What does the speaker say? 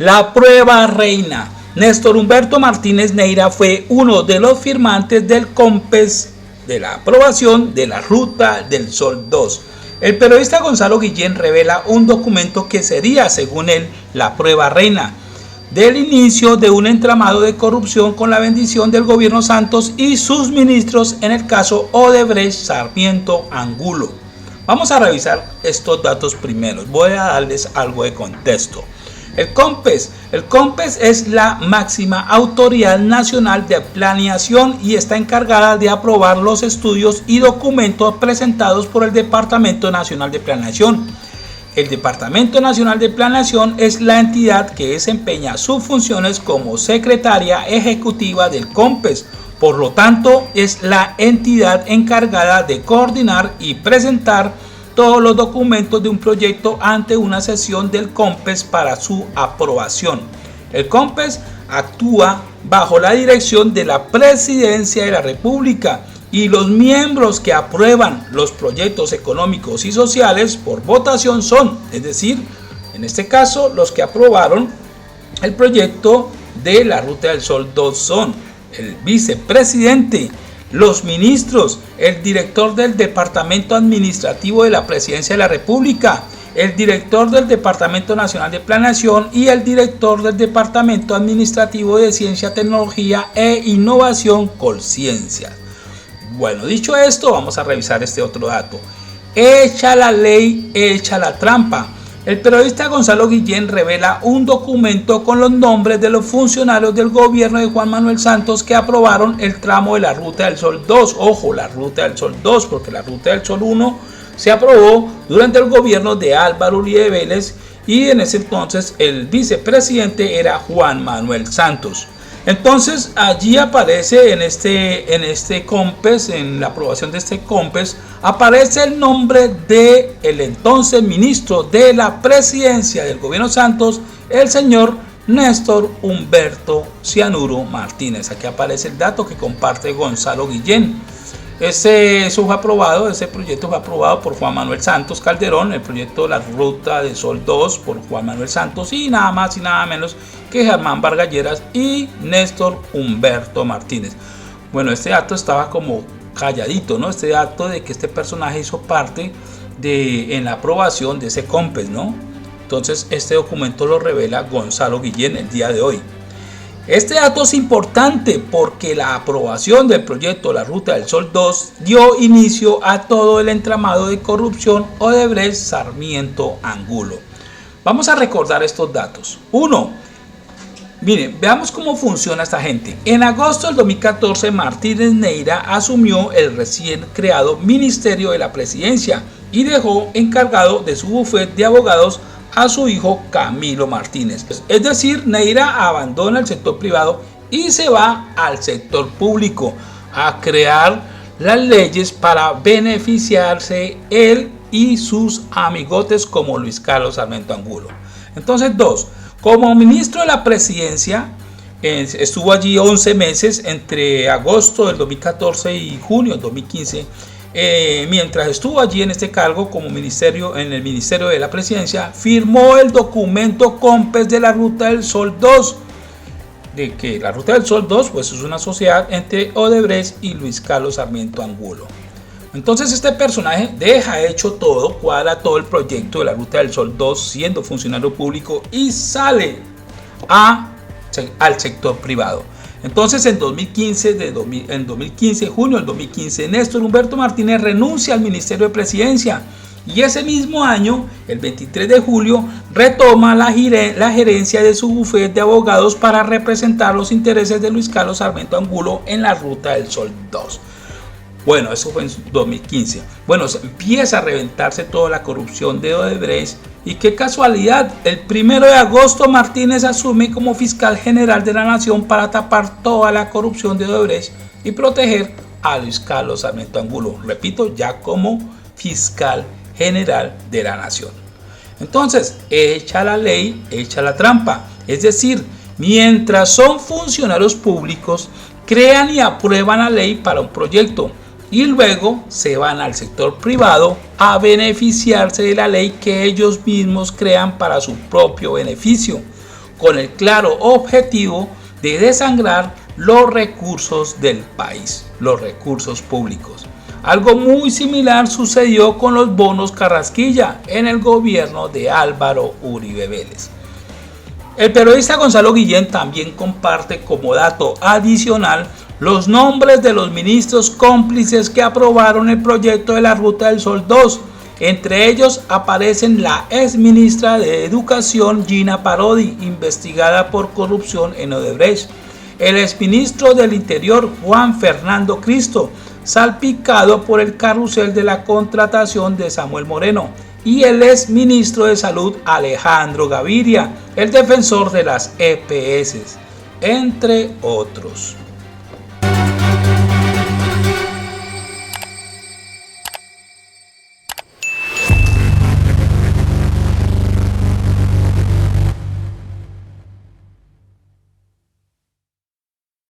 La prueba reina. Néstor Humberto Martínez Neira fue uno de los firmantes del COMPES de la aprobación de la Ruta del Sol 2. El periodista Gonzalo Guillén revela un documento que sería, según él, la prueba reina del inicio de un entramado de corrupción con la bendición del gobierno Santos y sus ministros en el caso Odebrecht Sarmiento Angulo. Vamos a revisar estos datos primero. Voy a darles algo de contexto. El COMPES es la máxima autoridad nacional de planeación y está encargada de aprobar los estudios y documentos presentados por el Departamento Nacional de Planeación. El Departamento Nacional de Planeación es la entidad que desempeña sus funciones como secretaria ejecutiva del COMPES. Por lo tanto, es la entidad encargada de coordinar y presentar todos los documentos de un proyecto ante una sesión del COMPES para su aprobación. El COMPES actúa bajo la dirección de la Presidencia de la República y los miembros que aprueban los proyectos económicos y sociales por votación son, es decir, en este caso los que aprobaron el proyecto de la Ruta del Sol 2 son el vicepresidente, los ministros, el director del Departamento Administrativo de la Presidencia de la República, el director del Departamento Nacional de Planeación y el director del Departamento Administrativo de Ciencia, Tecnología e Innovación, Colciencias. Bueno, dicho esto, vamos a revisar este otro dato. Echa la ley, echa la trampa. El periodista Gonzalo Guillén revela un documento con los nombres de los funcionarios del gobierno de Juan Manuel Santos que aprobaron el tramo de la Ruta del Sol 2. Ojo, la Ruta del Sol 2, porque la Ruta del Sol 1 se aprobó durante el gobierno de Álvaro Uribe Vélez y en ese entonces el vicepresidente era Juan Manuel Santos. Entonces allí aparece en este COMPES, en la aprobación de este COMPES, aparece el nombre de el entonces ministro de la presidencia del gobierno Santos, el señor Néstor Humberto Cianuro Martínez. Aquí aparece el dato que comparte Gonzalo Guillén. Ese proyecto fue aprobado por Juan Manuel Santos Calderón, el proyecto de la Ruta del Sol 2 por Juan Manuel Santos y nada más y nada menos que Germán Vargas Lleras y Néstor Humberto Martínez. Bueno, este dato estaba como calladito, ¿no? Este dato de que este personaje hizo parte en la aprobación de ese COMPES, ¿no? Entonces este documento lo revela Gonzalo Guillén el día de hoy. Este dato es importante porque la aprobación del proyecto La Ruta del Sol 2 dio inicio a todo el entramado de corrupción Odebrecht Sarmiento Angulo. Vamos a recordar estos datos. 1. Miren, veamos cómo funciona esta gente. En agosto del 2014, Martínez Neira asumió el recién creado Ministerio de la Presidencia y dejó encargado de su bufete de abogados a su hijo Camilo Martínez. Es decir, Neira abandona el sector privado y se va al sector público a crear las leyes para beneficiarse él y sus amigotes como Luis Carlos Sarmiento Angulo. Entonces, 2. Como ministro de la presidencia, estuvo allí 11 meses entre agosto del 2014 y junio del 2015. Mientras estuvo allí en este cargo como en el Ministerio de la Presidencia, firmó el documento COMPES de la Ruta del Sol 2, de que la Ruta del Sol 2 pues, es una sociedad entre Odebrecht y Luis Carlos Sarmiento Angulo. Entonces este personaje deja hecho todo, cuadra todo el proyecto de la Ruta del Sol 2 siendo funcionario público y sale al sector privado. Entonces en 2015, junio del 2015, Néstor Humberto Martínez renuncia al Ministerio de Presidencia y ese mismo año, el 23 de julio, retoma la gerencia de su bufete de abogados para representar los intereses de Luis Carlos Sarmiento Angulo en la Ruta del Sol 2. Bueno, eso fue en 2015. Bueno, empieza a reventarse toda la corrupción de Odebrecht y qué casualidad, el 1 de agosto Martínez asume como fiscal general de la nación para tapar toda la corrupción de Odebrecht y proteger a Luis Carlos Sarmiento Angulo. Repito, ya como fiscal general de la nación. Entonces, echa la ley, echa la trampa. Es decir, mientras son funcionarios públicos, crean y aprueban la ley para un proyecto y luego se van al sector privado a beneficiarse de la ley que ellos mismos crean para su propio beneficio. con el claro objetivo de desangrar los recursos del país, los recursos públicos. Algo muy similar sucedió con los bonos Carrasquilla en el gobierno de Álvaro Uribe Vélez. El periodista Gonzalo Guillén también comparte como dato adicional los nombres de los ministros cómplices que aprobaron el proyecto de la Ruta del Sol 2. Entre ellos aparecen la exministra de Educación Gina Parodi, investigada por corrupción en Odebrecht, el exministro del Interior Juan Fernando Cristo, salpicado por el carrusel de la contratación de Samuel Moreno, y el exministro de Salud Alejandro Gaviria, el defensor de las EPS, entre otros.